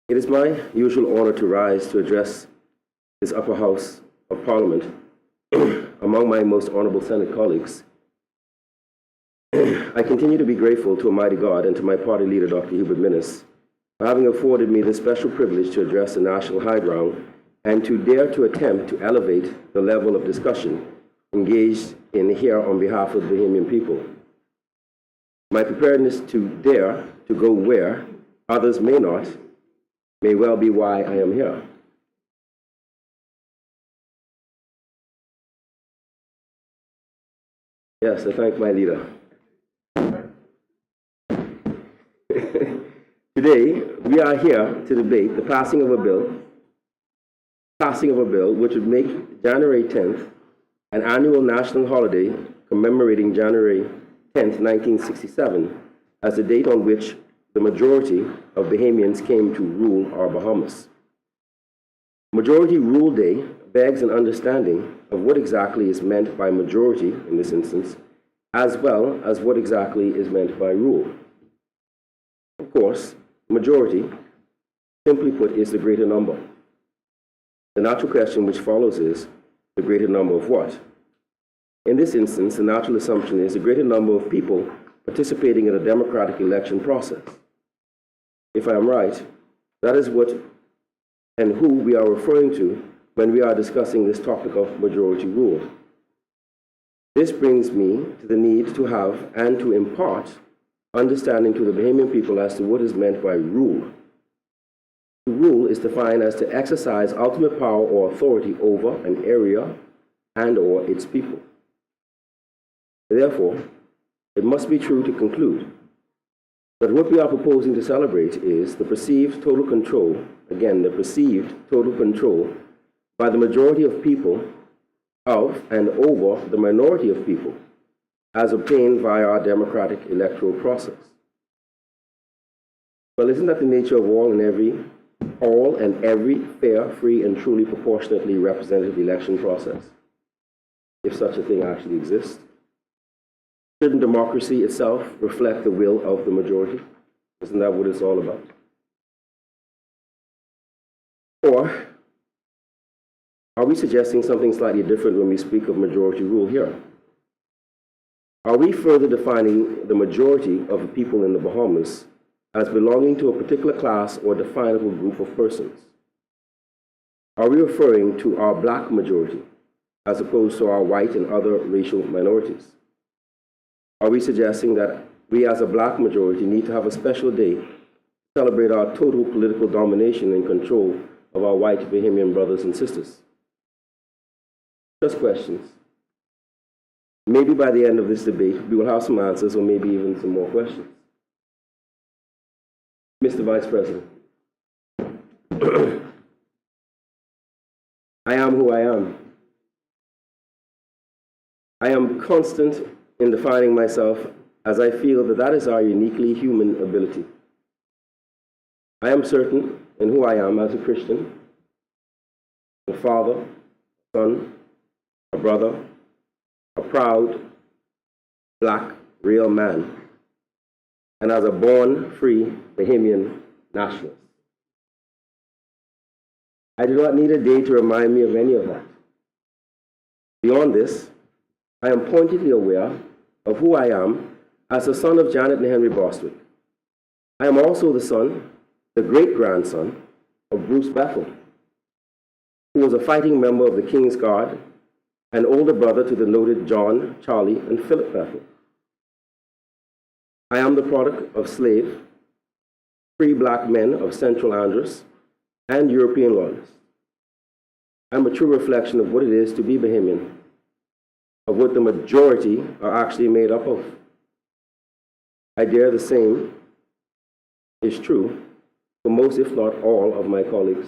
It is my usual honor to rise to address this upper house of Parliament among my most honorable Senate colleagues. I continue to be grateful to Almighty God and to my party leader, Dr. Hubert Minnis, for having afforded me this special privilege to address the national high ground and to dare to attempt to elevate the level of discussion engaged in here on behalf of the Bahamian people. My preparedness to dare to go where others may not may well be why I am here. Yes, I thank my leader. Today, we are here to debate the passing of a bill which would make January 10th an annual national holiday commemorating January 10th, 1967, as the date on which the majority of Bahamians came to rule our Bahamas. Majority Rule Day begs an understanding of what exactly is meant by majority in this instance, as well as what exactly is meant by rule. Of course, majority, simply put, is the greater number. The natural question which follows is, the greater number of what? In this instance, the natural assumption is the greater number of people participating in a democratic election process. If I am right, that is what and who we are referring to when we are discussing this topic of majority rule. This brings me to the need to have and to impart understanding to the Bahamian people as to what is meant by rule. To rule is defined as to exercise ultimate power or authority over an area and or its people. Therefore, it must be true to conclude that what we are proposing to celebrate is the perceived total control, again, the perceived total control by the majority of people of and over the minority of people as obtained via our democratic electoral process. Well, isn't that the nature of all and every fair, free, and truly proportionately representative election process, if such a thing actually exists? Shouldn't democracy itself reflect the will of the majority? Isn't that what it's all about? Or are we suggesting something slightly different when we speak of majority rule here? Are we further defining the majority of the people in the Bahamas as belonging to a particular class or definable group of persons? Are we referring to our black majority as opposed to our white and other racial minorities? Are we suggesting that we as a black majority need to have a special day to celebrate our total political domination and control of our white Bahamian brothers and sisters? Just questions. Maybe by the end of this debate, we will have some answers or maybe even some more questions. Mr. Vice President, I am who I am. I am constant in defining myself as I feel that that is our uniquely human ability. I am certain in who I am as a Christian, a father, a son, a brother, a proud, black, real man, and as a born, free Bahamian nationalist. I do not need a day to remind me of any of that. Beyond this, I am pointedly aware of who I am as the son of Janet and Henry Bostwick. I am also the son, the great-grandson of Bruce Bethel, who was a fighting member of the King's Guard and older brother to the noted John, Charlie, and Philip Bethel. I am the product of slave, free black men of Central Andros and European loyalists. I am a true reflection of what it is to be Bahamian, of what the majority are actually made up of. I dare the same is true for most, if not all, of my colleagues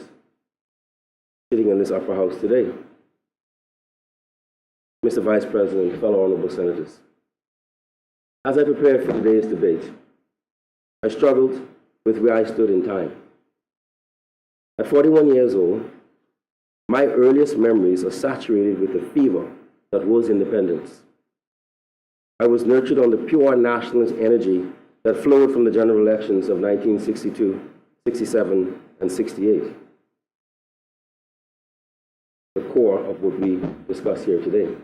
sitting in this upper house today. Mr. Vice President, fellow honorable senators, as I prepared for today's debate, I struggled with where I stood in time. At 41 years old, my earliest memories are saturated with the fever that was independence. I was nurtured on the pure nationalist energy that flowed from the general elections of 1962, 67, 1968. The core of what we discuss here today.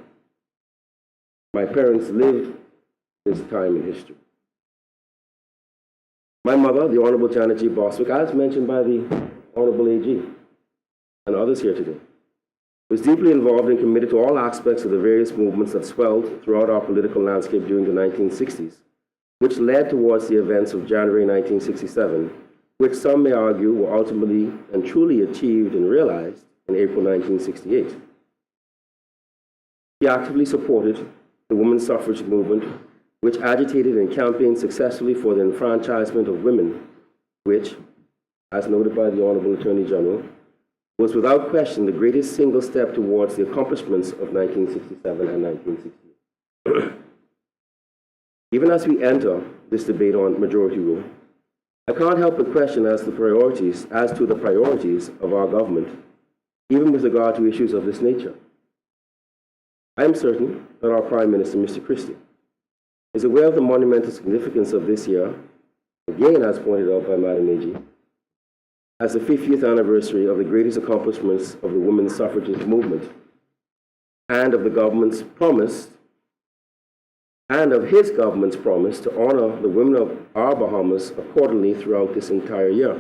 My parents lived this time in history. My mother, the Honorable Janet G. Bostwick, as mentioned by the Honorable AG and others here today, was deeply involved and committed to all aspects of the various movements that swelled throughout our political landscape during the 1960s, which led towards the events of January 1967, which some may argue were ultimately and truly achieved and realized in April 1968. She actively supported the women's suffrage movement, which agitated and campaigned successfully for the enfranchisement of women, which, as noted by the Honorable Attorney General, was without question the greatest single step towards the accomplishments of 1967 and 1968. Even as we enter this debate on majority rule, I can't help but question as to the priorities of our government, even with regard to issues of this nature. I am certain that our Prime Minister, Mr. Christie, is aware of the monumental significance of this year, again as pointed out by Madam AG, as the 50th anniversary of the greatest accomplishments of the women's suffragist movement, and of the government's promise, and of his government's promise to honor the women of our Bahamas accordingly throughout this entire year.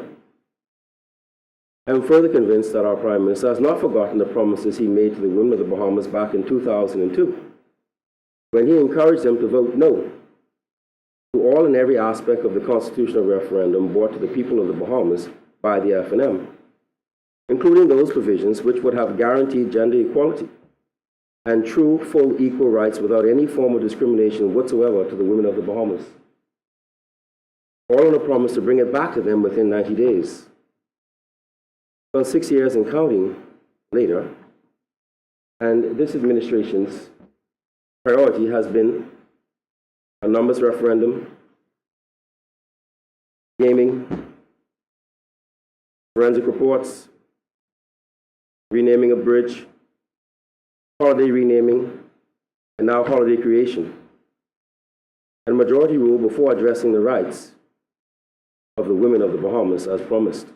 I am further convinced that our Prime Minister has not forgotten the promises he made to the women of the Bahamas back in 2002, when he encouraged them to vote no to all and every aspect of the constitutional referendum brought to the people of the Bahamas by the FNM, including those provisions which would have guaranteed gender equality and true, full, equal rights without any form of discrimination whatsoever to the women of the Bahamas, all on a promise to bring it back to them within 90 days. Well, 6 years and counting later, and this administration's priority has been a numbers referendum, gaming, forensic reports, renaming a bridge, holiday renaming, and now holiday creation, and majority rule before addressing the rights of the women of the Bahamas as promised.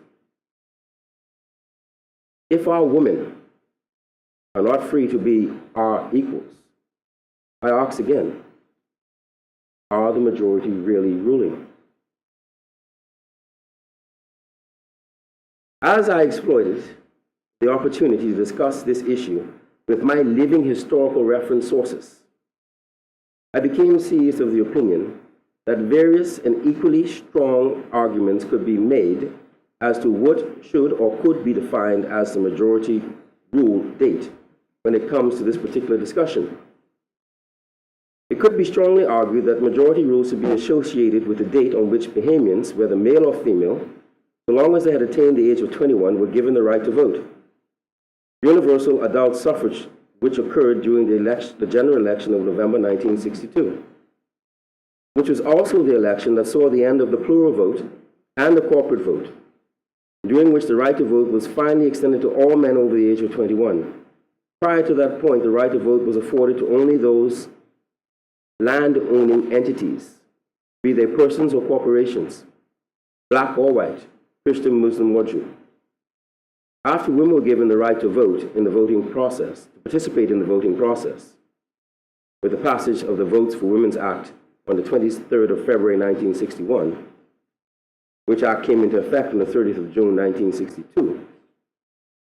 If our women are not free to be our equals, I ask again, are the majority really ruling? As I exploited the opportunity to discuss this issue with my living historical reference sources, I became seized of the opinion that various and equally strong arguments could be made as to what should or could be defined as the majority rule date when it comes to this particular discussion. It could be strongly argued that majority rule should be associated with the date on which Bahamians, whether male or female, so long as they had attained the age of 21, were given the right to vote. Universal adult suffrage, which occurred during the general election of November 1962, which was also the election that saw the end of the plural vote and the corporate vote, during which the right to vote was finally extended to all men over the age of 21. Prior to that point, the right to vote was afforded to only those land-owning entities, be they persons or corporations, black or white, Christian, Muslim, or Jew. After women were given the right to vote in the voting process, to participate in the voting process, with the passage of the Votes for Women's Act on the 23rd of February 1961, which act came into effect on the 30th of June 1962,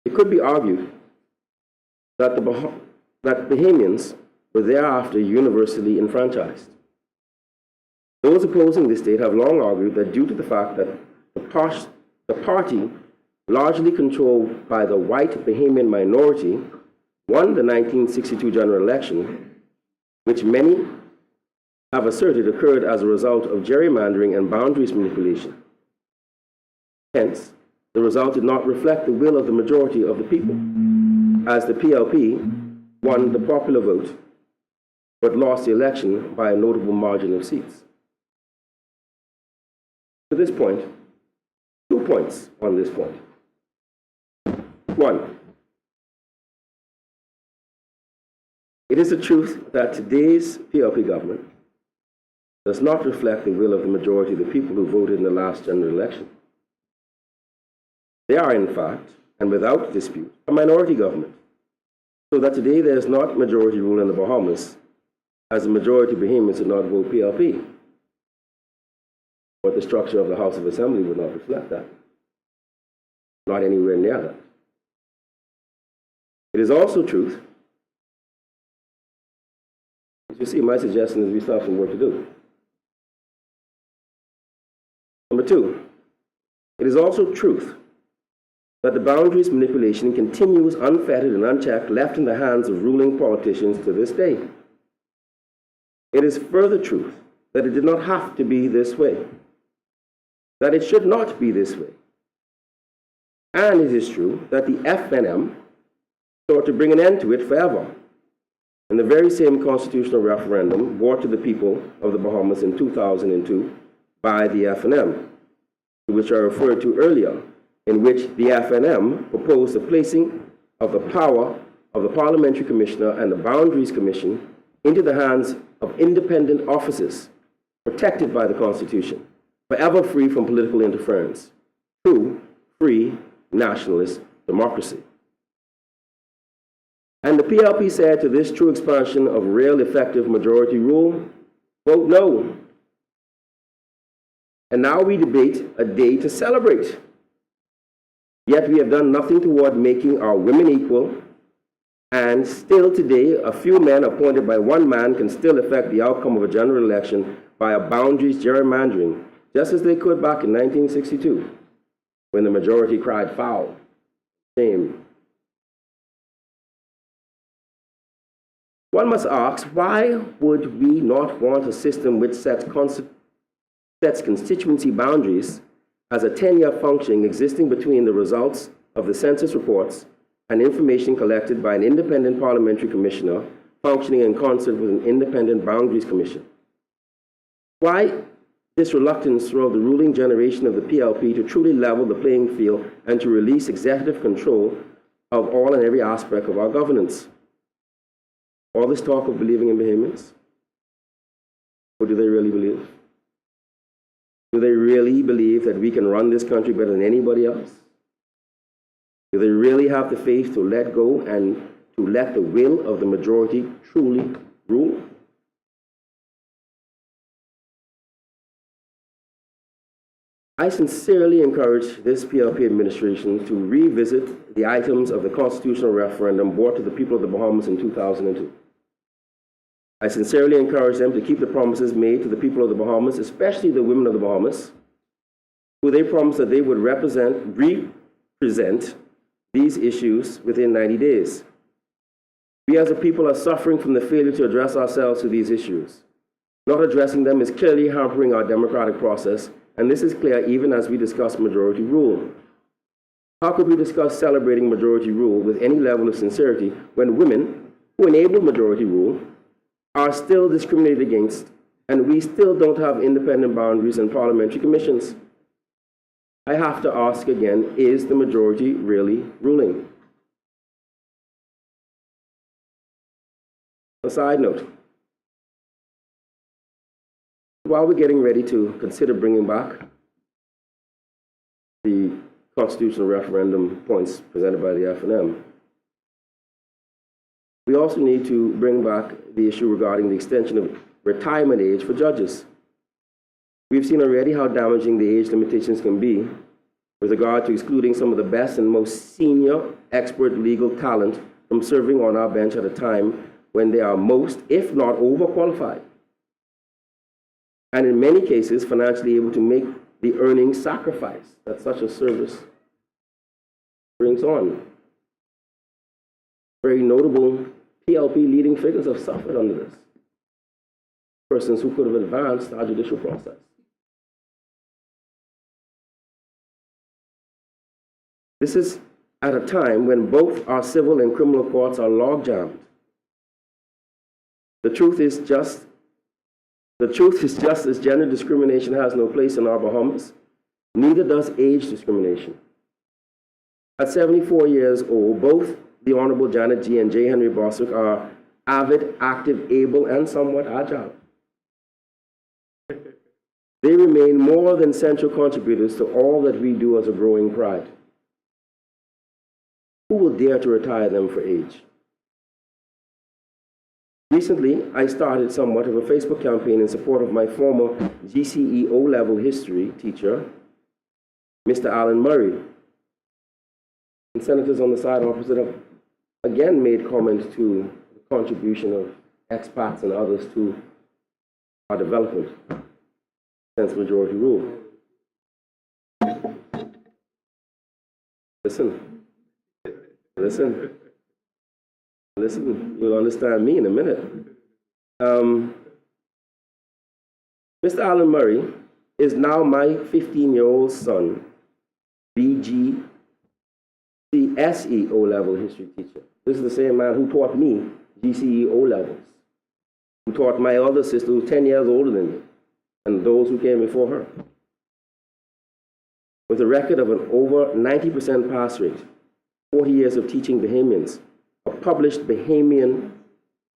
it could be argued that Bahamians were thereafter universally enfranchised. Those opposing this date have long argued that due to the fact that the party largely controlled by the white Bahamian minority won the 1962 general election, which many have asserted occurred as a result of gerrymandering and boundaries manipulation. Hence, the result did not reflect the will of the majority of the people, as the PLP won the popular vote, but lost the election by a notable margin of seats. To this point, 2 points on this point. One, it is the truth that today's PLP government does not reflect the will of the majority of the people who voted in the last general election. They are, in fact, and without dispute, a minority government. So that today there is not majority rule in the Bahamas, as the majority of Bahamians did not vote PLP. But the structure of the House of Assembly would not reflect that. Not anywhere near that. It is also truth. As you see, my suggestion is we still have some work to do. Number two, it is also truth that the boundaries manipulation continues unfettered and unchecked, left in the hands of ruling politicians to this day. It is further truth that it did not have to be this way, that it should not be this way. And it is true that the FNM sought to bring an end to it forever in the very same constitutional referendum brought to the people of the Bahamas in 2002 by the FNM, to which I referred to earlier, in which the FNM proposed the placing of the power of the Parliamentary Commissioner and the Boundaries Commission into the hands of independent officers protected by the Constitution, forever free from political interference. True, free, nationalist democracy. And the PLP said to this true expansion of real effective majority rule, vote no. And now we debate a day to celebrate. Yet we have done nothing toward making our women equal, and still today, a few men appointed by one man can still affect the outcome of a general election by a boundaries gerrymandering, just as they could back in 1962, when the majority cried foul, shame. One must ask, why would we not want a system which sets constituency boundaries as a 10-year function existing between the results of the census reports and information collected by an independent parliamentary commissioner functioning in concert with an independent boundaries commission? Why this reluctance throughout the ruling generation of the PLP to truly level the playing field and to release executive control of all and every aspect of our governance? All this talk of believing in Bahamians? What do they really believe? Do they really believe that we can run this country better than anybody else? Do they really have the faith to let go and to let the will of the majority truly rule? I sincerely encourage this PLP administration to revisit the items of the constitutional referendum brought to the people of the Bahamas in 2002. I sincerely encourage them to keep the promises made to the people of the Bahamas, especially the women of the Bahamas, who they promised that they would represent these issues within 90 days. We as a people are suffering from the failure to address ourselves to these issues. Not addressing them is clearly hampering our democratic process, and this is clear even as we discuss majority rule. How could we discuss celebrating majority rule with any level of sincerity when women who enable majority rule are still discriminated against, and we still don't have independent boundaries and parliamentary commissions? I have to ask again, is the majority really ruling? A side note, while we're getting ready to consider bringing back the constitutional referendum points presented by the FNM, we also need to bring back the issue regarding the extension of retirement age for judges. We've seen already how damaging the age limitations can be with regard to excluding some of the best and most senior expert legal talent from serving on our bench at a time when they are most, if not overqualified, and in many cases financially able to make the earning sacrifice that such a service brings on. Very notable PLP leading figures have suffered under this. Persons who could have advanced our judicial process. This is at a time when both our civil and criminal courts are logjammed. The truth is just as gender discrimination has no place in our Bahamas, neither does age discrimination. At 74 years old, both the Honorable Janet G. and J. Henry Bostwick are avid, active, able, and somewhat agile. They remain more than central contributors to all that we do as a growing pride. Who will dare to retire them for age? Recently, I started somewhat of a Facebook campaign in support of my former GCE O-level history teacher, Mr. Alan Murray. And senators on the side opposite have again made comments to the contribution of expats and others to our development since majority rule. Listen, you'll understand me in a minute. Mr. Alan Murray is now my 15-year-old son, BG SE O-level history teacher. This is the same man who taught me GCE O-levels, who taught my other sister who's 10 years older than me, and those who came before her. With a record of an over 90% pass rate, 40 years of teaching Bahamians, a published Bahamian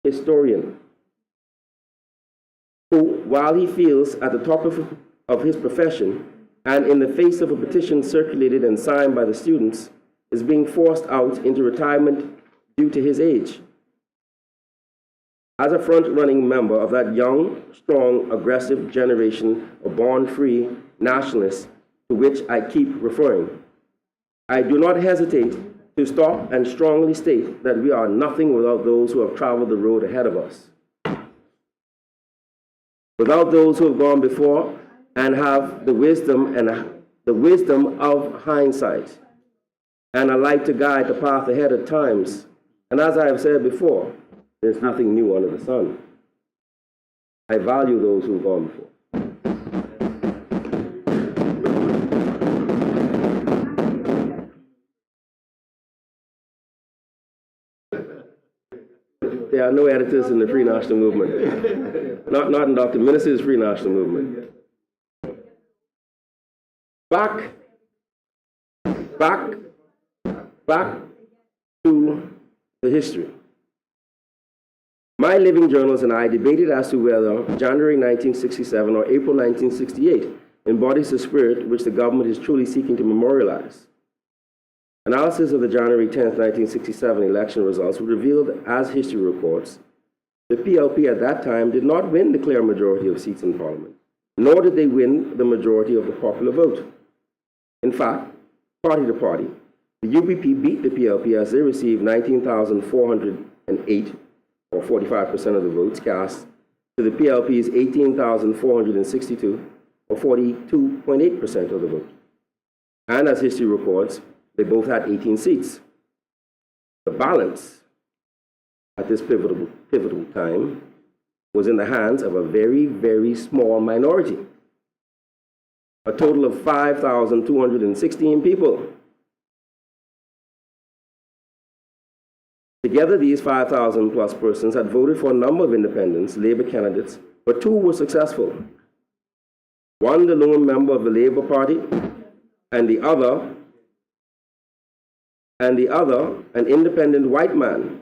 historian, who, while he feels at the top of his profession, and in the face of a petition circulated and signed by the students, is being forced out into retirement due to his age. As a front-running member of that young, strong, aggressive generation of born-free nationalists to which I keep referring, I do not hesitate to stop and strongly state that we are nothing without those who have traveled the road ahead of us. Without those who have gone before and have the wisdom of hindsight and a light to guide the path ahead at times. And as I have said before, there's nothing new under the sun. I value those who have gone before. There are no editors in the Free National Movement. Not in Dr. Minister's Free National Movement. Back to the history. My living journals and I debated as to whether January 1967 or April 1968 embodies the spirit which the government is truly seeking to memorialize. Analysis of the January 10, 1967 election results revealed, as history reports, the PLP at that time did not win the clear majority of seats in Parliament, nor did they win the majority of the popular vote. In fact, party to party, the UPP beat the PLP as they received 19,408, or 45% of the votes cast, to the PLP's 18,462, or 42.8% of the vote. And as history records, they both had 18 seats. The balance at this pivotal time was in the hands of a very, very small minority, a total of 5,216 people. Together, these 5,000 plus persons had voted for a number of independents, Labour candidates, but two were successful. One, the lone member of the Labour Party, and the other, an independent white man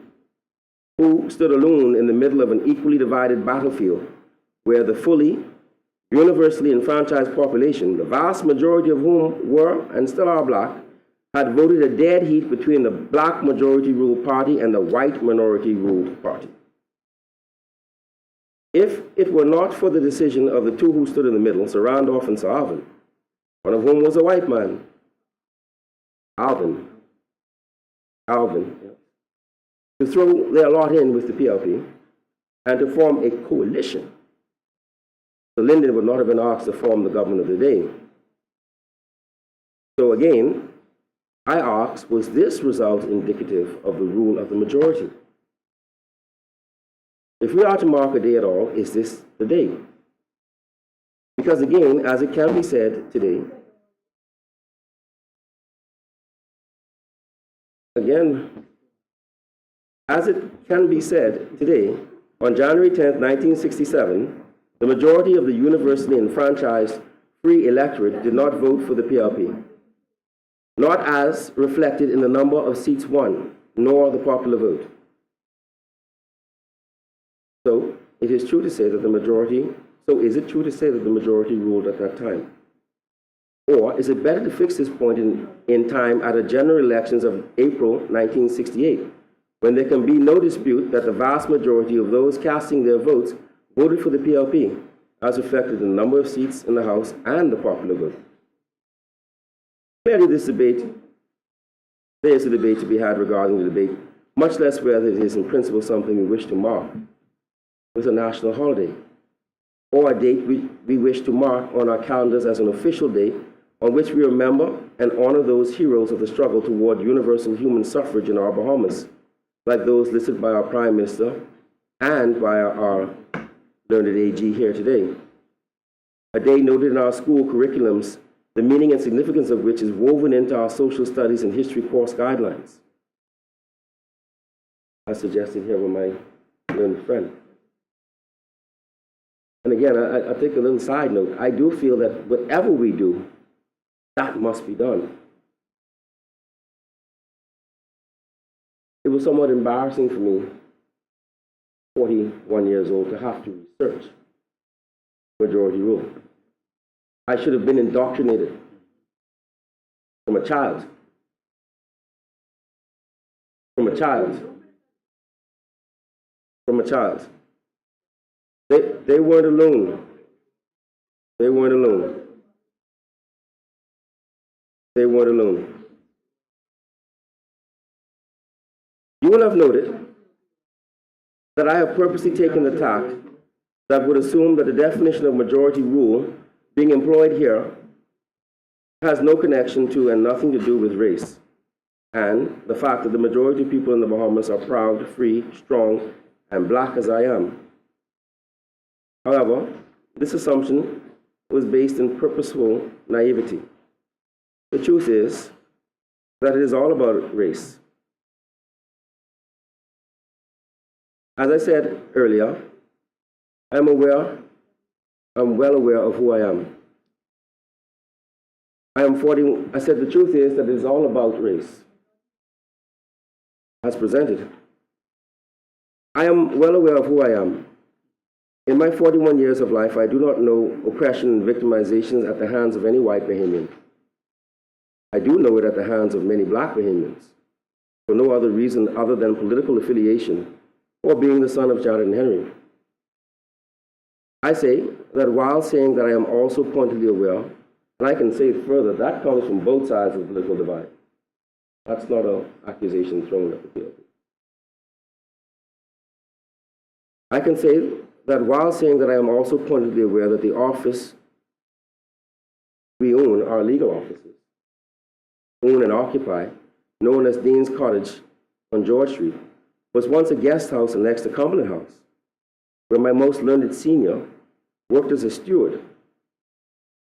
who stood alone in the middle of an equally divided battlefield where the fully, universally enfranchised population, the vast majority of whom were and still are black, had voted a dead heat between the black majority ruled party and the white minority ruled party. If it were not for the decision of the two who stood in the middle, Sir Randolph and Sir Alvin, one of whom was a white man, Alvin, to throw their lot in with the PLP and to form a coalition, so Lyndon would not have been asked to form the government of the day. So again, I ask, was this result indicative of the rule of the majority? If we are to mark a day at all, is this the day? Because again, as it can be said today, on January 10, 1967, the majority of the universally enfranchised free electorate did not vote for the PLP, not as reflected in the number of seats won, nor the popular vote. So is it true to say that the majority ruled at that time? Or is it better to fix this point in time at the general elections of April 1968, when there can be no dispute that the vast majority of those casting their votes voted for the PLP, as reflected in the number of seats in the House and the popular vote? Clearly, there is a debate to be had regarding the debate, much less whether it is in principle something we wish to mark with a national holiday, or a date we wish to mark on our calendars as an official date on which we remember and honor those heroes of the struggle toward universal human suffrage in our Bahamas, like those listed by our Prime Minister and by our learned AG here today. A day noted in our school curriculums, the meaning and significance of which is woven into our social studies and history course guidelines, as suggested here with my learned friend. And again, I take a little side note. I do feel that whatever we do, that must be done. It was somewhat embarrassing for me, 41 years old, to have to research majority rule. I should have been indoctrinated from a child. From a child. From a child. They weren't alone. They weren't alone. They weren't alone. You will have noted that I have purposely taken the tack that would assume that the definition of majority rule being employed here has no connection to and nothing to do with race, and the fact that the majority of people in the Bahamas are proud, free, strong, and black as I am. However, this assumption was based in purposeful naivety. The truth is that it is all about race. As I said earlier, I'm well aware of who I am. I am 40, I said the truth is that it is all about race, as presented. I am well aware of who I am. In my 41 years of life, I do not know oppression and victimizations at the hands of any white Bahamian. I do know it at the hands of many black Bahamians, for no other reason other than political affiliation or being the son of Janet and Henry. I say that while saying that I am also pointedly aware, and I can say it further, that comes from both sides of the political divide. That's not an accusation thrown at the field. I can say that while saying that I am also pointedly aware that the office we own, our legal offices, own and occupy, known as Dean's Cottage on George Street, was once a guest house next to Cumberland House, where my most learned senior worked as a steward,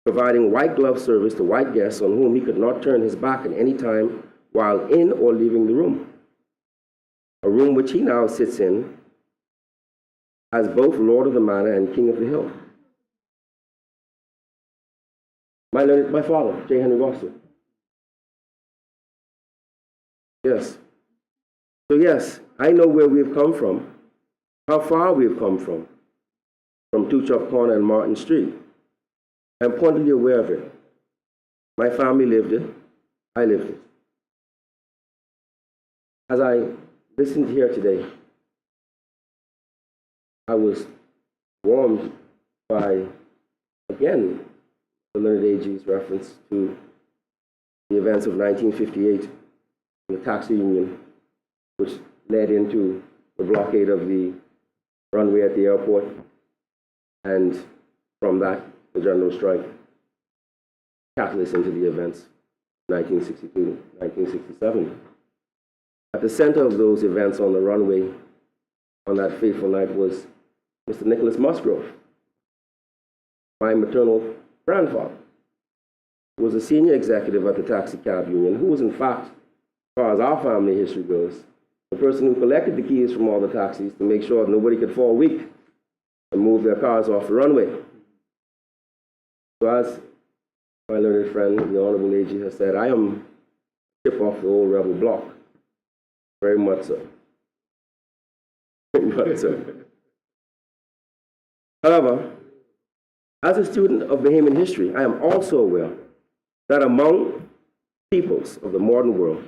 providing white glove service to white guests on whom he could not turn his back at any time while in or leaving the room, a room which he now sits in as both Lord of the Manor and King of the Hill. My father, J. Henry Bostwick. Yes. So yes, I know where we've come from, how far we've come from Tuchop Corner and Martin Street. I'm pointedly aware of it. My family lived it. I lived it. As I listened here today, I was warmed by, again, the learned AG's reference to the events of 1958, the taxi union, which led into the blockade of the runway at the airport, and from that, the general strike, catalyst into the events, 1962, 1967. At the center of those events on the runway on that fateful night was Mr. Nicholas Musgrove, my maternal grandfather, who was a senior executive at the taxi cab union, who was in fact, as far as our family history goes, the person who collected the keys from all the taxis to make sure nobody could fall weak and move their cars off the runway. So as my learned friend, the Honorable AG, has said, I am a chip off the old rebel block. Very much so. Very much so. However, as a student of Bahamian history, I am also aware that among peoples of the modern world,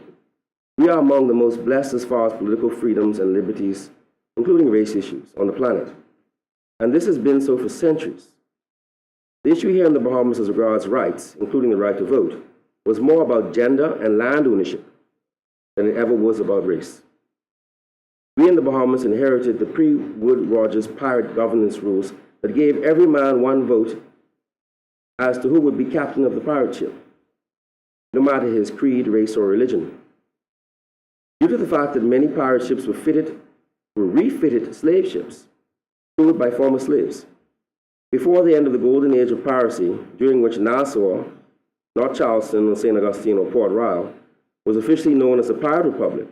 we are among the most blessed as far as political freedoms and liberties, including race issues, on the planet. And this has been so for centuries. The issue here in the Bahamas as regards rights, including the right to vote, was more about gender and land ownership than it ever was about race. We in the Bahamas inherited the pre-Wood Rogers pirate governance rules that gave every man one vote as to who would be captain of the pirate ship, no matter his creed, race, or religion. Due to the fact that many pirate ships were refitted slave ships, crewed by former slaves, before the end of the golden age of piracy, during which Nassau, not Charleston or St. Augustine or Port Royal, was officially known as a pirate republic.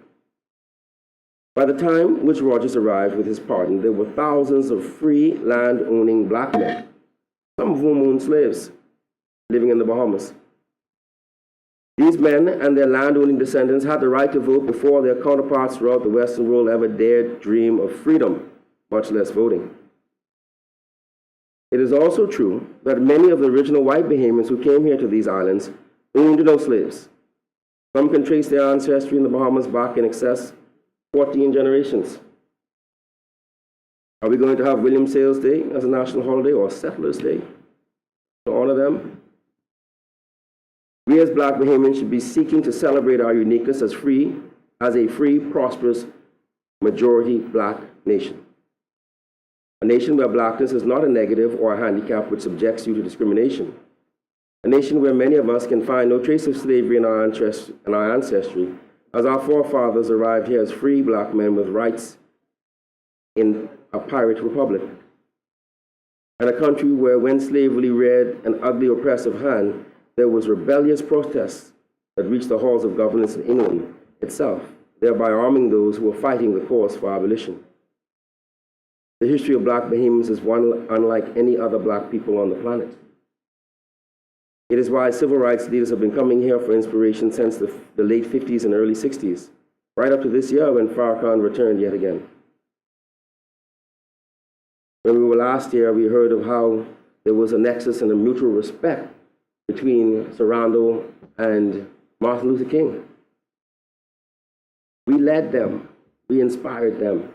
By the time Woodes Rogers arrived with his party, there were thousands of free land-owning black men, some of whom owned slaves, living in the Bahamas. These men and their land-owning descendants had the right to vote before their counterparts throughout the Western world ever dared dream of freedom, much less voting. It is also true that many of the original white Bahamians who came here to these islands owned no slaves. Some can trace their ancestry in the Bahamas back in excess 14 generations. Are we going to have William Sales Day as a national holiday or Settlers Day to honor them? We as Black Bahamians should be seeking to celebrate our uniqueness as a free, prosperous, majority Black nation. A nation where blackness is not a negative or a handicap which subjects you to discrimination. A nation where many of us can find no trace of slavery in our ancestry, as our forefathers arrived here as free Black men with rights in a pirate republic. And a country where, when slavery reared an ugly, oppressive hand, there was rebellious protests that reached the halls of governance in England itself, thereby arming those who were fighting the cause for abolition. The history of Black Bahamians is one unlike any other Black people on the planet. It is why civil rights leaders have been coming here for inspiration since the late 50s and early 60s, right up to this year when Farrakhan returned yet again. When we were last here, we heard of how there was a nexus and a mutual respect between Sarando and Martin Luther King. We led them. We inspired them.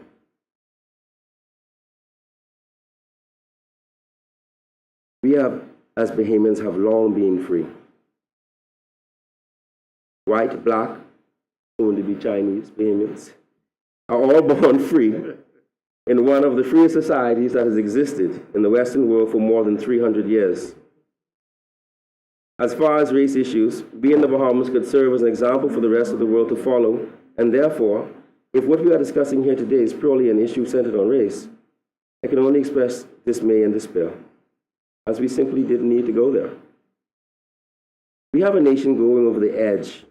We have, as Bahamians, have long been free. White, Black, soon to be Chinese Bahamians, are all born free in one of the freest societies that has existed in the Western world for more than 300 years. As far as race issues, we in the Bahamas could serve as an example for the rest of the world to follow, and therefore, if what we are discussing here today is purely an issue centered on race, I can only express dismay and despair, as we simply didn't need to go there. We have a nation going over the edge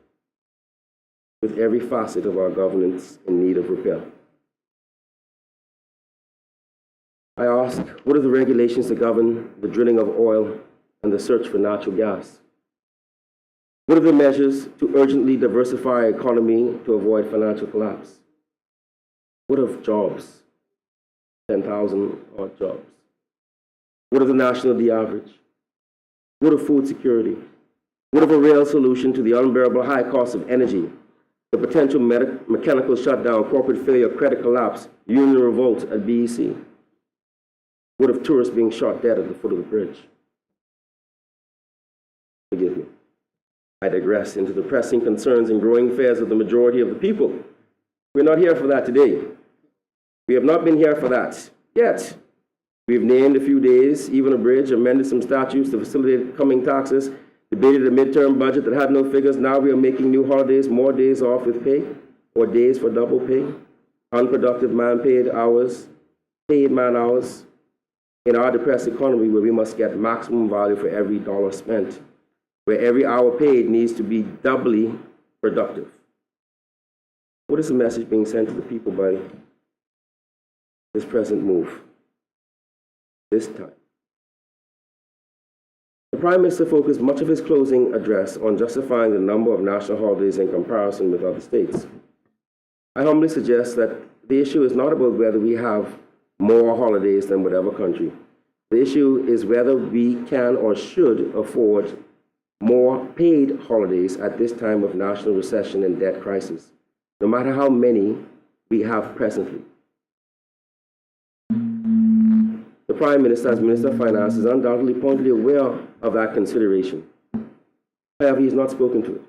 with every facet of our governance in need of repair. I ask, what are the regulations that govern the drilling of oil and the search for natural gas? What are the measures to urgently diversify our economy to avoid financial collapse? What of jobs? 10,000 odd jobs. What of the national average? What of food security? What of a real solution to the unbearable high cost of energy, the potential mechanical shutdown, corporate failure, credit collapse, union revolt at BEC? What of tourists being shot dead at the foot of the bridge? Forgive me. I digress into the pressing concerns and growing fears of the majority of the people. We're not here for that today. We have not been here for that yet. We've named a few days, even a bridge, amended some statutes to facilitate coming taxes, debated a midterm budget that had no figures. Now we are making new holidays, more days off with pay, or days for double pay, unproductive man-paid hours, paid man hours, in our depressed economy where we must get maximum value for every dollar spent, where every hour paid needs to be doubly productive. What is the message being sent to the people by this present move, this time? The Prime Minister focused much of his closing address on justifying the number of national holidays in comparison with other states. I humbly suggest that the issue is not about whether we have more holidays than whatever country. The issue is whether we can or should afford more paid holidays at this time of national recession and debt crisis, no matter how many we have presently. The Prime Minister, as Minister of Finance, is undoubtedly pointedly aware of that consideration. However, he has not spoken to it.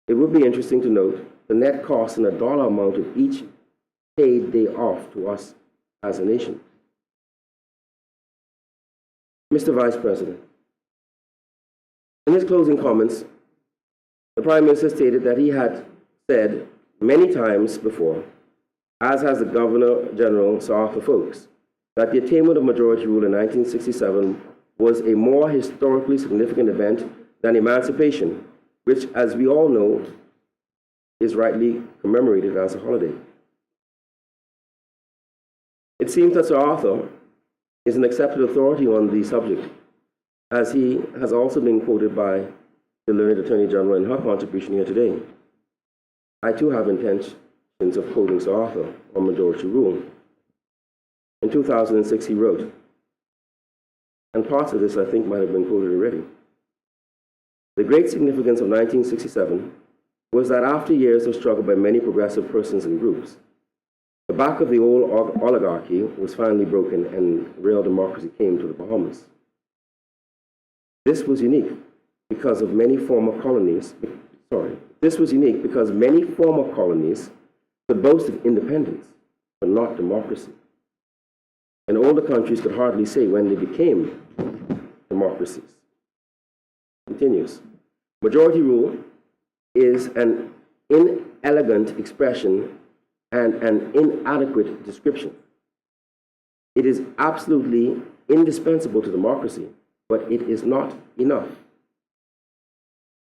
It would be interesting to note the net cost in a dollar amount of each paid day off to us as a nation. Mr. Vice President, in his closing comments, the Prime Minister stated that he had said many times before, as has the Governor General Sir Arthur Folkes, that the attainment of majority rule in 1967 was a more historically significant event than emancipation, which, as we all know, is rightly commemorated as a holiday. It seems that Sir Arthur is an accepted authority on the subject, as he has also been quoted by the learned Attorney General in her contribution here today. I too have intentions of quoting Sir Arthur on majority rule. In 2006, he wrote, and parts of this I think might have been quoted already, "The great significance of 1967 was that after years of struggle by many progressive persons and groups, the back of the old oligarchy was finally broken and real democracy came to the Bahamas. This was unique because many former colonies could boast of independence, but not democracy. And older countries could hardly say when they became democracies." Continues, "Majority rule is an inelegant expression and an inadequate description. It is absolutely indispensable to democracy, but it is not enough.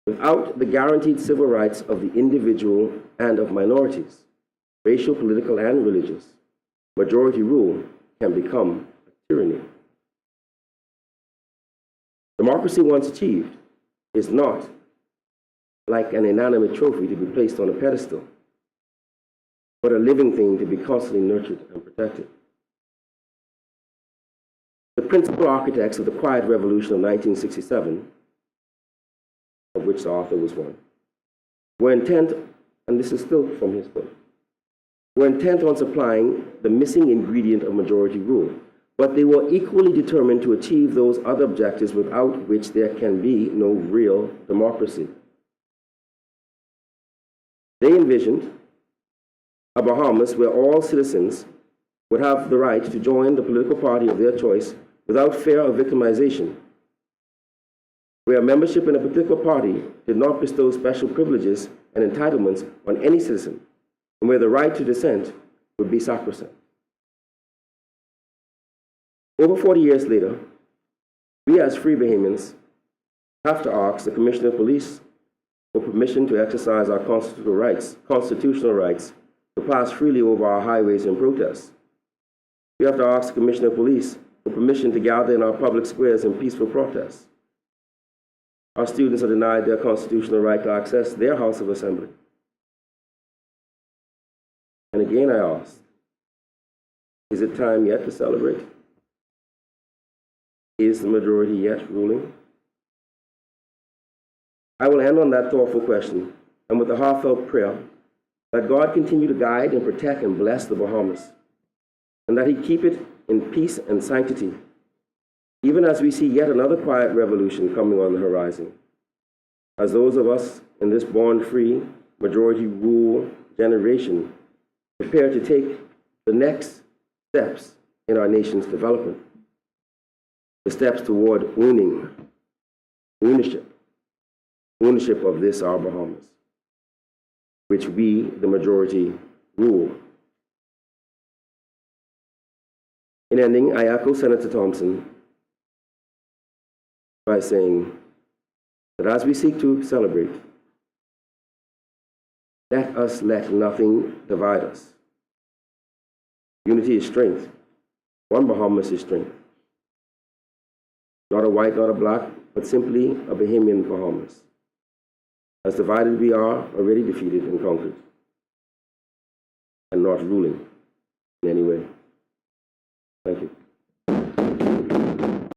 Without the guaranteed civil rights of the individual and of minorities, racial, political, and religious, majority rule can become a tyranny. Democracy, once achieved, is not like an inanimate trophy to be placed on a pedestal, but a living thing to be constantly nurtured and protected. The principal architects of the Quiet Revolution of 1967, of which Sir Arthur was one, were intent, and this is still from his book, were intent on supplying the missing ingredient of majority rule, but they were equally determined to achieve those other objectives without which there can be no real democracy. They envisioned a Bahamas where all citizens would have the right to join the political party of their choice without fear of victimization, where membership in a particular party did not bestow special privileges and entitlements on any citizen, and where the right to dissent would be sacrosanct. Over 40 years later, we as free Bahamians have to ask the Commissioner of Police for permission to exercise our constitutional rights to pass freely over our highways in protest. We have to ask the Commissioner of Police for permission to gather in our public squares in peaceful protest. Our students are denied their constitutional right to access their House of Assembly. And again I ask, is it time yet to celebrate? Is the majority yet ruling? I will end on that thoughtful question and with a heartfelt prayer that God continue to guide and protect and bless the Bahamas, and that He keep it in peace and sanctity, even as we see yet another quiet revolution coming on the horizon, as those of us in this born-free, majority-rule generation prepare to take the next steps in our nation's development, the steps toward ownership of this, our Bahamas, which we, the majority, rule. In ending, I echo Senator Thompson by saying that as we seek to celebrate, let nothing divide us. Unity is strength. One Bahamas is strength. Not a white, not a black, but simply a Bahamian Bahamas. As divided we are, already defeated and conquered, and not ruling in any way. Thank you.